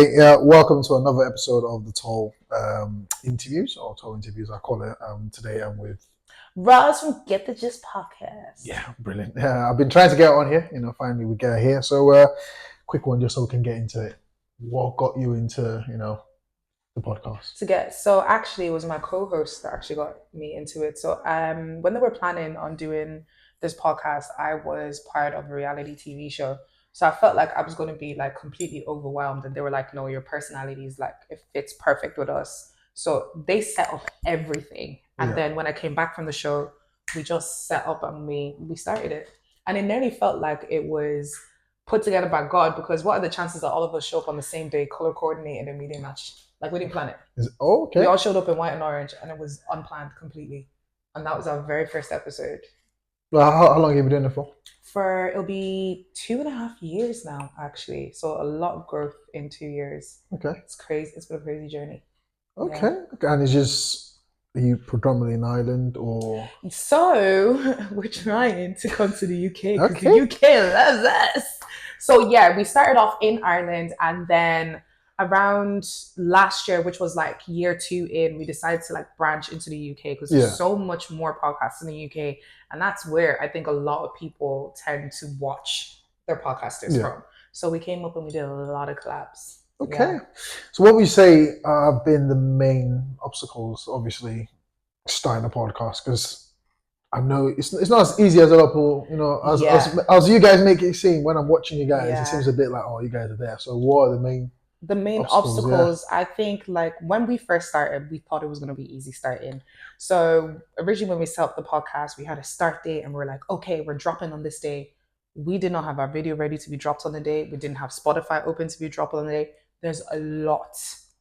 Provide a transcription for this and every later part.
Yeah, welcome to another episode of the Toll interviews, or Toll interviews, I call it. Today I'm with, Roz from Get the Gist podcast. yeah, brilliant. I've been trying to get on here, finally we get here. So, quick one just so we can get into it. What got you into, the podcast? So actually it was my co-host that actually got me into it. So when they were planning on doing this podcast, I was part of a reality TV show. So I felt like I was going to be like completely overwhelmed, and they were like, no, your personality is like, it fits perfect with us. So they set up everything, and Yeah, then when I came back from the show, we just set up and we started it. And it nearly felt like it was put together by God, because what are the chances that all of us show up on the same day, color coordinated, and we didn't match? Like, we didn't plan it. We okay. all showed up in white and orange, and it was unplanned completely. And that was our very first episode. Well, how long have you been doing it for? It'll be 2.5 years now, actually. So a lot of growth in 2 years. Okay, It's crazy. It's been a crazy journey. Yeah. okay. And it's just, are you predominantly in Ireland or? So we're trying to come to the UK because the Okay, UK loves us. So yeah, we started off in Ireland, and then around last year, which was like year two in, we decided to like branch into the UK because there's yeah, so much more podcasts in the UK, and that's where I think a lot of people tend to watch their podcasters yeah. from. So we came up and we did a lot of collabs. Okay. Yeah. So, what would you say have been the main obstacles, obviously, starting a podcast? Because I know it's not as easy as a lot of people, Yeah. as you guys make it seem when I'm watching you guys. It seems Yeah. a bit like, oh, you guys are there. So, what are the main The main obstacles? Yeah, obstacles, I think, like when we first started, we thought it was going to be easy starting. So originally when we set up the podcast, we had a start date and we're like, okay, we're dropping on this day. We did not have our video ready to be dropped on the day. We didn't have Spotify open to be dropped on the day. There's a lot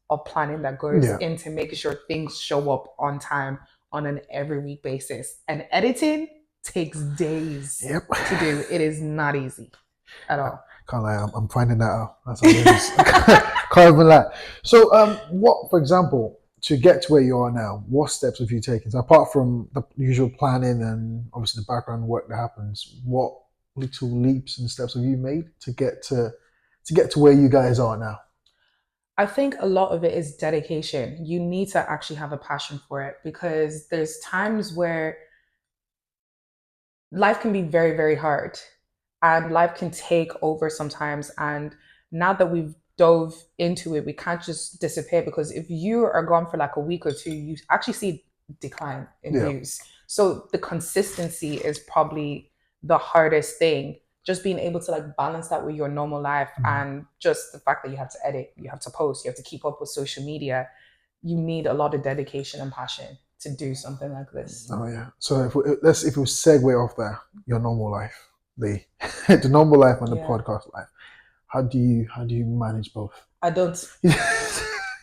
of planning that goes yeah, into making sure things show up on time on an every week basis. And editing takes days yep. to do. It is not easy at all. Can't lie, I'm finding that out. That's how it is. Can't even lie. So, what, for example, to get to where you are now, what steps have you taken? So, apart from the usual planning and obviously the background work that happens, what little leaps and steps have you made to get to where you guys are now? I think a lot of it is dedication. You need to actually have a passion for it, because there's times where life can be very, very hard and life can take over sometimes. And now that we've dove into it, we can't just disappear, because if you are gone for like a week or two, you actually see decline in Yeah. views. So the consistency is probably the hardest thing. Just being able to like balance that with your normal life, Mm. and just the fact that you have to edit, you have to post, you have to keep up with social media. You need a lot of dedication and passion to do something like this. Oh yeah. So if we segue off there, your normal life, the the normal life and the Yeah. podcast life, how do you manage both? I don't.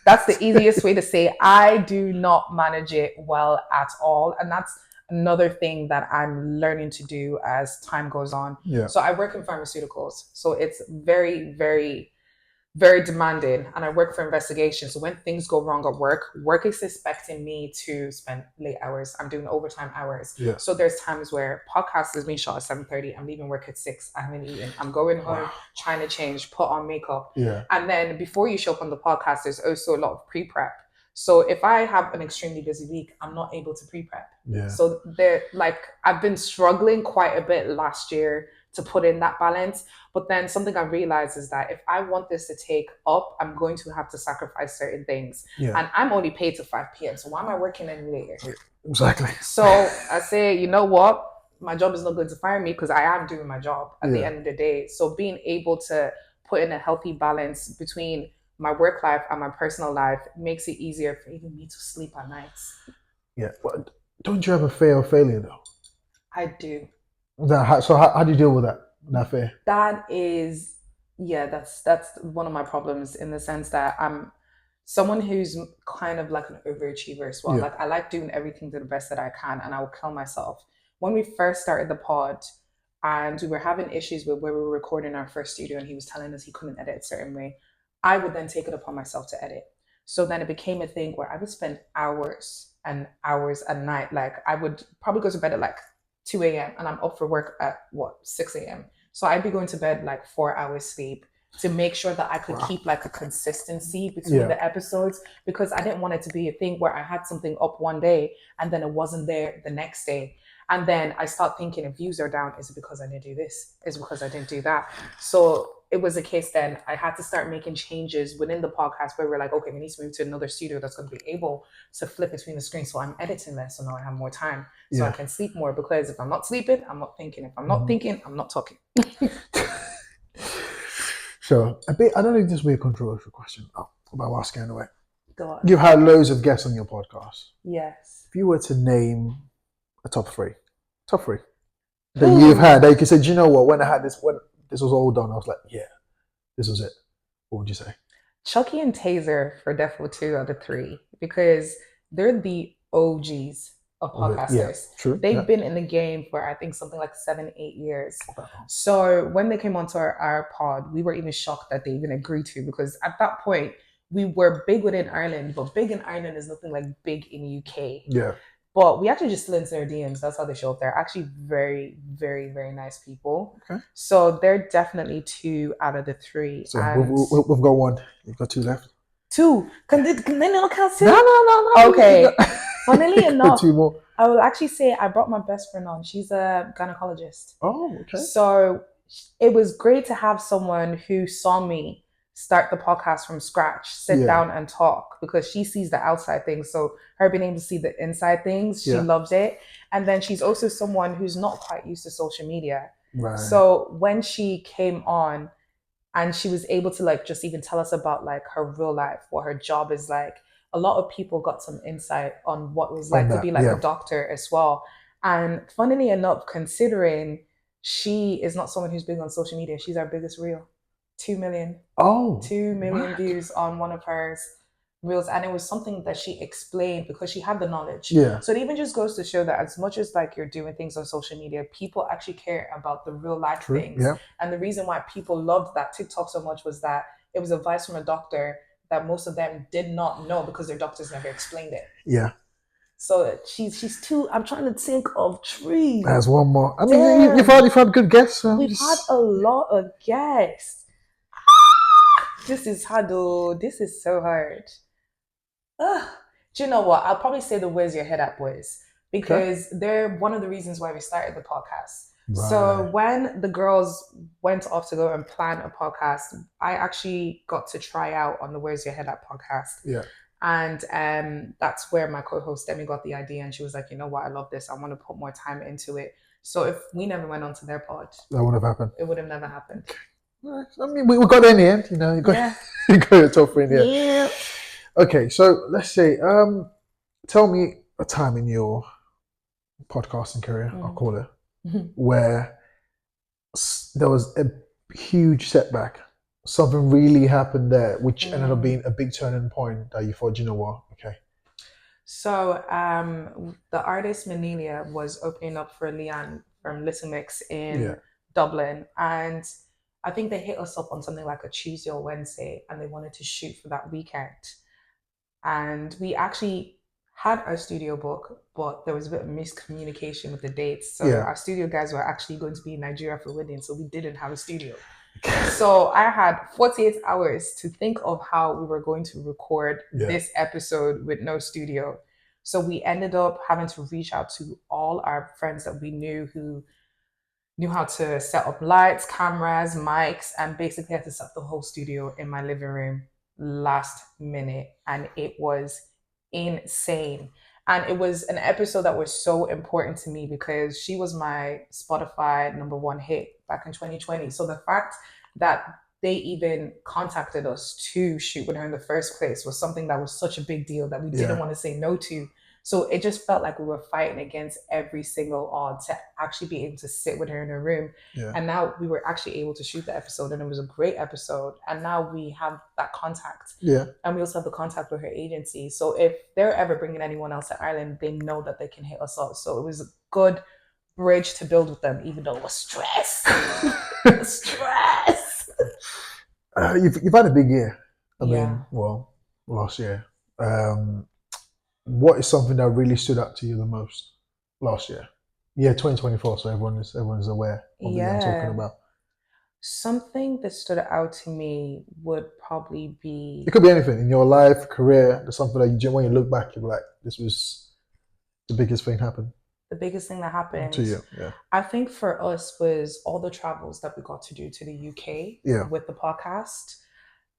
That's the easiest way to say I do not manage it well at all. And that's another thing that I'm learning to do as time goes on. Yeah. So I work in pharmaceuticals. So it's very, very, very demanding, and I work for investigation. So when things go wrong at work is expecting me to spend late hours. I'm doing overtime hours. Yeah. So there's times where podcast is being shot at 7:30. I'm leaving work at 6. I haven't eaten. I'm going home, Wow. trying to change, put on makeup. Yeah. And then before you show up on the podcast, there's also a lot of pre-prep. So if I have an extremely busy week, I'm not able to pre-prep. Yeah. So I've been struggling quite a bit last year to put in that balance. But then something I realized is that if I want this to take up, I'm going to have to sacrifice certain things. Yeah. And I'm only paid to 5 p.m. So why am I working any later? Exactly. So I say, you know what? My job is not going to fire me, because I am doing my job at the Yeah. end of the day. So being able to put in a healthy balance between my work life and my personal life makes it easier for even me to sleep at nights. Yeah. But don't you have a fear of failure though? I do. So how do you deal with that fear? That is, yeah, that's one of my problems, in the sense that I'm someone who's kind of like an overachiever as well. Yeah. Like, I like doing everything to the best that I can, and I will kill myself. When we first started the pod and we were having issues with where we were recording our first studio, and he was telling us he couldn't edit a certain way, I would then take it upon myself to edit. So then it became a thing where I would spend hours and hours at night. Like, I would probably go to bed at like 2 a.m. and I'm up for work at 6 a.m. So I'd be going to bed like 4 hours sleep, to make sure that I could keep like a consistency between the episodes, because I didn't want it to be a thing where I had something up one day and then it wasn't there the next day. And then I start thinking, if views are down, is it because I didn't do this? Is it because I didn't do that? So it was a case then I had to start making changes within the podcast where we're like, okay, we need to move to another studio that's going to be able to flip between the screens. So I'm editing less, so now I have more time. So I can sleep more, because if I'm not sleeping, I'm not thinking. If I'm not thinking, I'm not talking. So I don't know if this will be a controversial question, but I'll ask anyway. Go on. You've had loads of guests on your podcast. Yes. If you were to name a top three that you've had, that you could say, do you know what? When this was all done, I was like, yeah, this was it. What would you say? Chucky and Taser for definitely 2 out of 3, because they're the OGs of podcasters. Yeah, true. They've been in the game for, I think, something like 7-8 years. So when they came onto our pod, we were even shocked that they even agreed to, because at that point we were big within Ireland, but big in Ireland is nothing like big in UK. Yeah. But we actually just slid into their DMs. That's how they show up. They're actually very, very, very nice people. Okay. So they're definitely 2 out of the 3. So we've got 1. You've got 2 left. 2. Can they not count 2? No. Okay. Funnily enough, 2 more. I will actually say I brought my best friend on. She's a gynecologist. Oh, okay. So it was great to have someone who saw me start the podcast from scratch, sit down and talk, because she sees the outside things. So her being able to see the inside things, she loves it. And then she's also someone who's not quite used to social media. Right. So when she came on and she was able to like just even tell us about like her real life, what her job is like, a lot of people got some insight on what it was like to be like a doctor as well. And funnily enough, considering she is not someone who's big on social media, she's our biggest reel. 2 million. Oh. 2 million views on one of hers reels. And it was something that she explained because she had the knowledge. Yeah. So it even just goes to show that as much as like you're doing things on social media, people actually care about the real life things. Yeah. And the reason why people loved that TikTok so much was that it was advice from a doctor that most of them did not know because their doctors never explained it. Yeah. So she's 2. I'm trying to think of 3. There's 1 more. I mean, you've had good guests. We've had a lot of guests. This is hard though. This is so hard. Do you know what? I'll probably say the Where's Your Head At Boys, because they're one of the reasons why we started the podcast. Right. So when the girls went off to go and plan a podcast, I actually got to try out on the Where's Your Head At podcast. Yeah. And that's where my co-host Demi got the idea, and she was like, you know what, I love this. I want to put more time into it. So if we never went onto their pod, that would have happened. It would have never happened. I mean, we got there in the end, you know. You got your top 3 in the end. Yeah. Okay, so let's say, tell me a time in your podcasting career, I'll call it, where there was a huge setback. Something really happened there, which ended up being a big turning point that you thought, you know what, okay. So the artist Manelia was opening up for Leanne from Little Mix in Dublin, and I think they hit us up on something like a Tuesday or Wednesday, and they wanted to shoot for that weekend. And we actually had our studio book, but there was a bit of miscommunication with the dates. So our studio guys were actually going to be in Nigeria for wedding, so we didn't have a studio. So I had 48 hours to think of how we were going to record this episode with no studio. So we ended up having to reach out to all our friends that we knew who knew how to set up lights, cameras, mics, and basically had to set up the whole studio in my living room last minute. And it was insane. And it was an episode that was so important to me because she was my Spotify #1 hit back in 2020. So the fact that they even contacted us to shoot with her in the first place was something that was such a big deal that we didn't want to say no to. So it just felt like we were fighting against every single odd to actually be able to sit with her in her room. Yeah. And now we were actually able to shoot the episode, and it was a great episode. And now we have that contact. Yeah. And we also have the contact with her agency. So if they're ever bringing anyone else to Ireland, they know that they can hit us up. So it was a good bridge to build with them, even though it was stress. Stress. You've had a big year. I mean, well, last year. What is something that really stood out to you the most last year? Yeah, 2024. So everyone is aware of what I'm talking about. Something that stood out to me would probably be It could be anything in your life, career. There's something that when you look back, you're like, this was the biggest thing happened the biggest thing that to happened. you. Yeah. I think for us was all the travels that we got to do to the UK Yeah. with the podcast.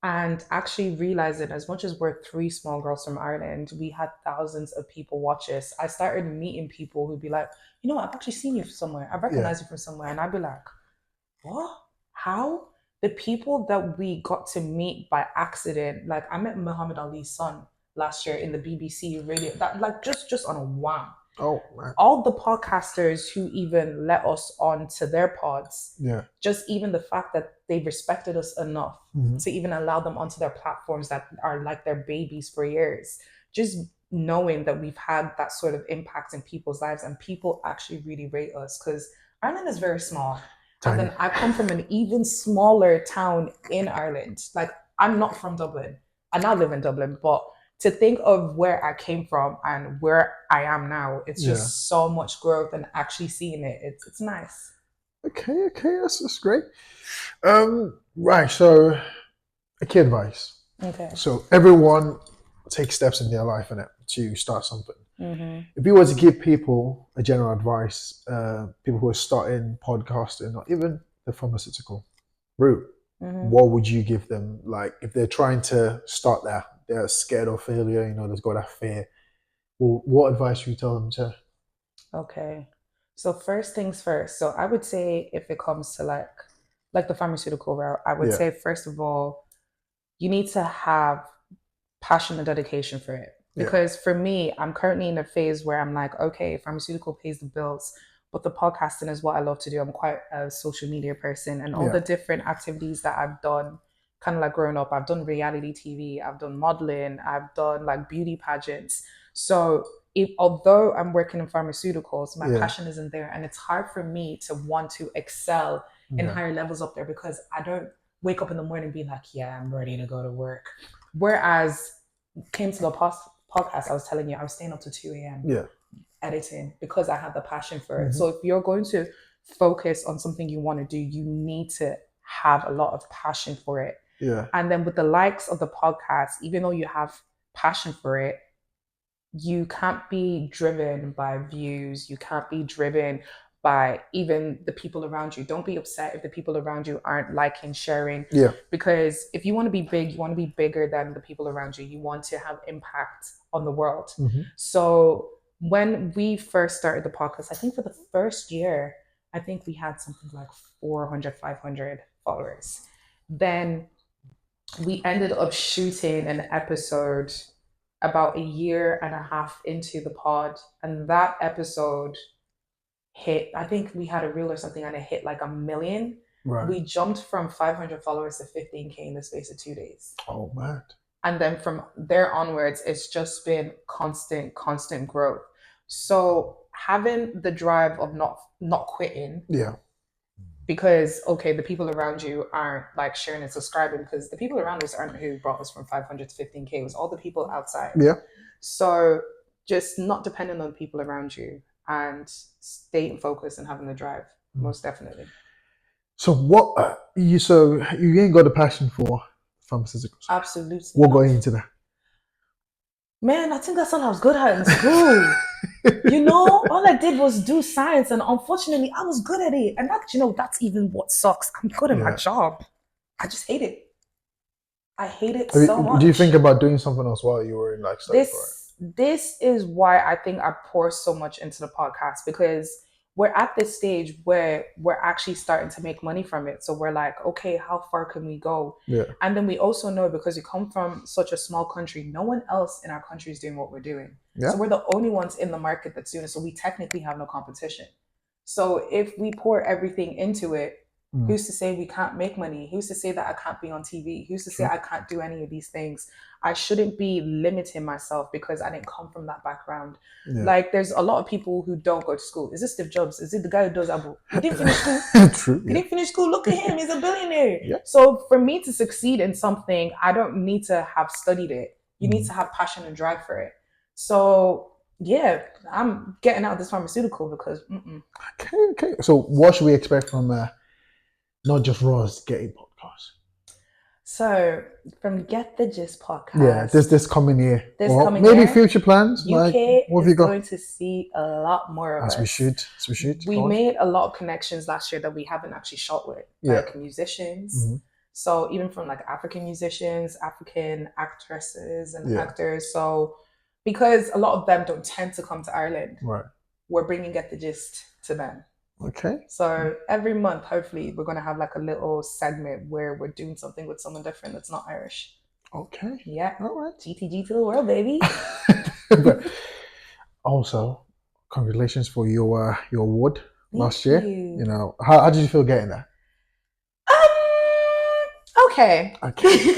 And actually realizing as much as we're three small girls from Ireland, we had thousands of people watch us. I started meeting people who'd be like, you know, I've actually seen you somewhere. I Yeah. recognize you from somewhere. And I'd be like, what? How? The people that we got to meet by accident, like I met Muhammad Ali's son last year in the BBC radio, that like just on a wham. Oh man. All the podcasters who even let us on to their pods, Yeah. just even the fact that they respected us enough Mhm. to even allow them onto their platforms that are like their babies for years, just knowing that we've had that sort of impact in people's lives and people actually really rate us because Ireland is very small. And Tiny. then I come from an even smaller town in Ireland. Like I'm not from Dublin. I now live in Dublin, but to think of where I came from and where I am now, it's Yeah. just so much growth and actually seeing it. It's nice. Okay, that's great. Right, so a key advice. Okay. So everyone takes steps in their life in it to start something. Mm-hmm. If you were to give people a general advice, people who are starting podcasting or even the pharmaceutical route, Mm-hmm. what would you give them? Like if they're trying to start that, they're scared of failure, you know, they've got that fear. Well, what advice would you tell them to? Okay. So first things first. So I would say if it comes to like the pharmaceutical route, I would Yeah. say first of all, you need to have passion and dedication for it. Yeah. Because for me, I'm currently in a phase where I'm like, okay, pharmaceutical pays the bills, but the podcasting is what I love to do. I'm quite a social media person and all Yeah. the different activities that I've done kind of like growing up. I've done reality TV, I've done modeling, I've done like beauty pageants. So although I'm working in pharmaceuticals, my Yeah. passion isn't there. And it's hard for me to want to excel in Yeah. higher levels up there because I don't wake up in the morning and be like, yeah, I'm ready to go to work. Whereas came to the podcast, I was telling you, I was staying up to 2 a.m. Yeah. editing because I had the passion for it. Mhm. So if you're going to focus on something you want to do, you need to have a lot of passion for it. Yeah. And then with the likes of the podcast, even though you have passion for it, you can't be driven by views. You can't be driven by even the people around you. Don't be upset if the people around you aren't liking, sharing. Yeah. Because if you want to be big, you want to be bigger than the people around you. You want to have impact on the world. Mm-hmm. So when we first started the podcast, I think for the first year, I think we had something like 400, 500 followers. Then we ended up shooting an episode about a year and a half into the pod. And that episode hit, I think we had a reel or something and it hit like 1 million. Right. We jumped from 500 followers to 15K in the space of 2 days. Oh man. And then from there onwards, it's just been constant growth. So having the drive of not quitting. Yeah. Because okay, the people around you aren't like sharing and subscribing because the people around us aren't who brought us from 500 to 15K. It was all the people outside. Yeah. So just not depending on people around you and staying focused and having the drive, most definitely. So what so you ain't got a passion for pharmaceuticals? Absolutely. What got you into that? Man, I think that's all I was good at in school. You know, all I did was do science, and unfortunately, I was good at it. And that, you know, that's even what sucks. I'm good at my job. I just hate it. I hate it so much. Do you think about doing something else while you were in like study for it? This is why I think I pour so much into the podcast because we're at this stage where we're actually starting to make money from it. So we're like, okay, how far can we go? Yeah. And then we also know because we come from such a small country, no one else in our country is doing what we're doing. Yeah. So we're the only ones in the market that's doing it. So we technically have no competition. So if we pour everything into it, who's to say we can't make money? Who's to say that I can't be on TV? Who's to say I can't do any of these things? I shouldn't be limiting myself because I didn't come from that background. Yeah. Like there's a lot of people who don't go to school. Is it Steve Jobs? Is it the guy who does Apple? He didn't finish school. True. He didn't finish school. Look at him. He's a billionaire. Yeah. So for me to succeed in something, I don't need to have studied it. You need to have passion and drive for it. So yeah, I'm getting out of this pharmaceutical because. Okay. So what should we expect from not just Ross getting podcasts? So from Get the Gist podcast, Yeah, this coming year, This or coming maybe year, future plans. UK Like, what have is you got? going to see a lot more of As us. we should. As we should. We Go on. made a lot of connections last year that we haven't actually shot with, Yeah. like musicians. Mhm. So even from like African musicians, African actresses and Yeah. actors. So because a lot of them don't tend to come to Ireland, Right. we're bringing Get the Gist to them. Okay. So every month, hopefully, we're going to have like a little segment where we're doing something with someone different that's not Irish. Okay. Yeah. All right. GTG to the world, baby. But also, congratulations for your award last year. You know, how did you feel getting that? Okay. Okay.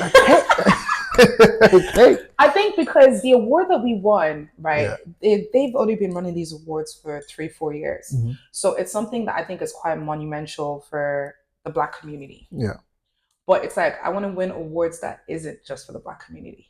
I think because the award that we won, right, they've only been running these awards for 3-4 years. Mhm. So it's something that I think is quite monumental for the Black community. Yeah. But it's like, I want to win awards that isn't just for the Black community.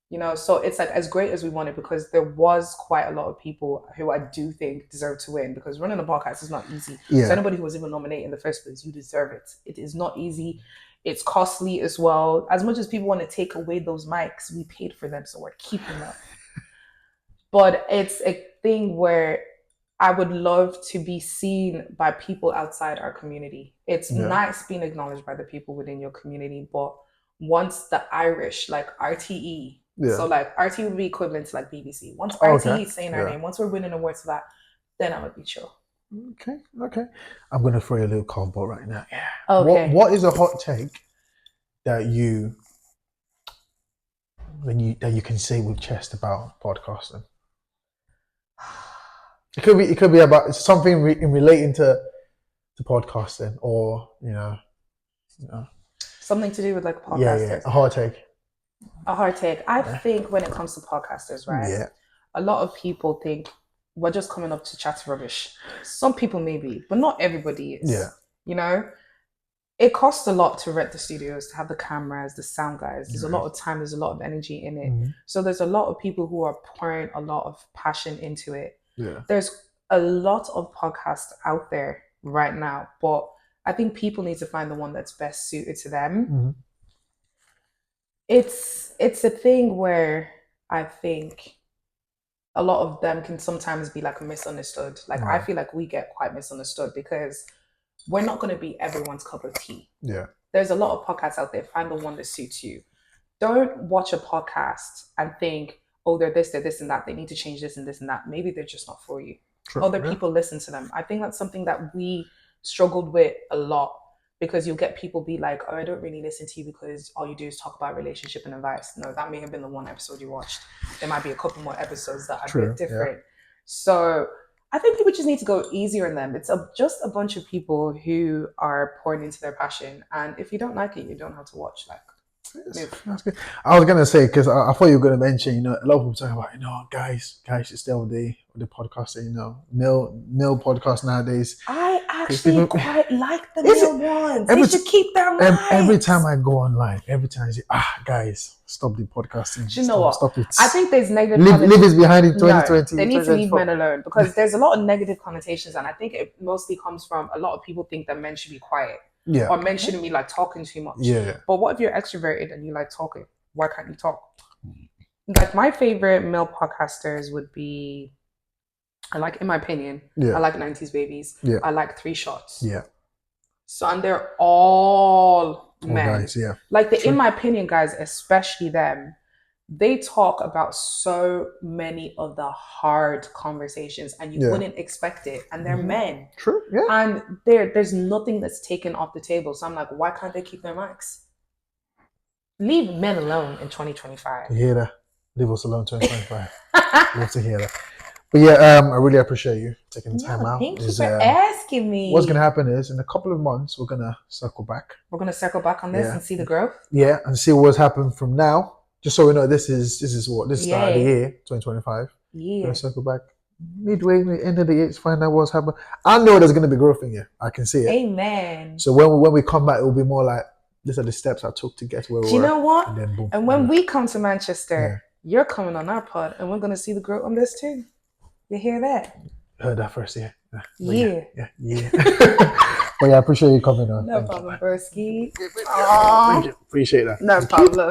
You know, so it's like as great as we wanted, because there was quite a lot of people who I do think deserve to win, because running a podcast is not easy. Yeah. So anybody who was even nominated in the first place, you deserve it. It is not easy. It's costly as well. As much as people want to take away those mics, we paid for them, so we're keeping them. But it's a thing where I would love to be seen by people outside our community. It's nice being acknowledged by the people within your community, but once the Irish, like RTE, so like RTE would be equivalent to like BBC. Once RTE is saying our name, once we're winning awards for that, then I would be chill. Okay. I'm gonna throw you a little curveball right now. Yeah. Okay. What is a hot take that you can say with chest about podcasting? It could be about something in relating to podcasting, or you know, something to do with like podcasters. Yeah. A hot take. A hard take. I think when it comes to podcasters, right? Yeah. A lot of people think we're just coming up to chat rubbish. Some people maybe, but not everybody is. Yeah. You know, it costs a lot to rent the studios, to have the cameras, the sound guys. There's a lot of time, there's a lot of energy in it. Mm-hmm. So there's a lot of people who are pouring a lot of passion into it. Yeah. There's a lot of podcasts out there right now, but I think people need to find the one that's best suited to them. Mm-hmm. It's a thing where I think a lot of them can sometimes be like misunderstood. Like I feel like we get quite misunderstood because we're not going to be everyone's cup of tea. Yeah. There's a lot of podcasts out there. Find the one that suits you. Don't watch a podcast and think, oh, they're this, and that. They need to change this and this and that. Maybe they're just not for you. True. Other people listen to them. I think that's something that we struggled with a lot, because you'll get people be like, oh, I don't really listen to you because all you do is talk about relationship and advice. No, that may have been the one episode you watched. There might be a couple more episodes that are a bit different. Yeah. So I think people just need to go easier on them. It's just a bunch of people who are pouring into their passion. And if you don't like it, you don't have to watch. Like, that's good. I was gonna say, because I thought you were gonna mention, you know, a lot of people talking about, guys should stay with the podcasting, male podcast nowadays. I actually quite like the male ones. They should keep their minds. Every time I go online, every time I say, guys, stop the podcasting. Do you know what? Stop it. I think there's negative. Leave it behind in 2020. They need to leave men alone, because there's a lot of negative connotations, and I think it mostly comes from a lot of people think that men should be quiet. Yeah. Or men shouldn't be like talking too much. Yeah. But what if you're extroverted and you like talking? Why can't you talk? Like my favorite male podcasters would be, I like 90s Babies. Yeah. I like 3 Shots. Yeah. So, and they're all men. Guys, yeah. Like in my opinion, guys, especially them, they talk about so many of the hard conversations, and you wouldn't expect it. And they're men. True. Yeah. And there's nothing that's taken off the table. So I'm like, why can't they keep their mics? Leave men alone in 2025. You hear that? Leave us alone 2025. Love to hear that. But yeah, I really appreciate you taking the time out. Thank you for asking me. What's gonna happen is, in a couple of months, we're gonna circle back. We're gonna circle back on this and see the growth. Yeah, and see what's happened from now. Just so we know, this is start of the year, 2025. Yeah. We're gonna circle back midway, end of the year, to find out what's happened. I know there's gonna be growth in you. I can see it. Amen. So when we come back, it will be more like, these are the steps I took to get to where we were. Do you know what? And then boom. And when we come to Manchester, you're coming on our pod, and we're gonna see the growth on this too. You hear that? Heard that first, yeah. Yeah. Yeah. But yeah, I appreciate you coming on. No Thank you. problem, Broski. Thank you. Appreciate that. No problem.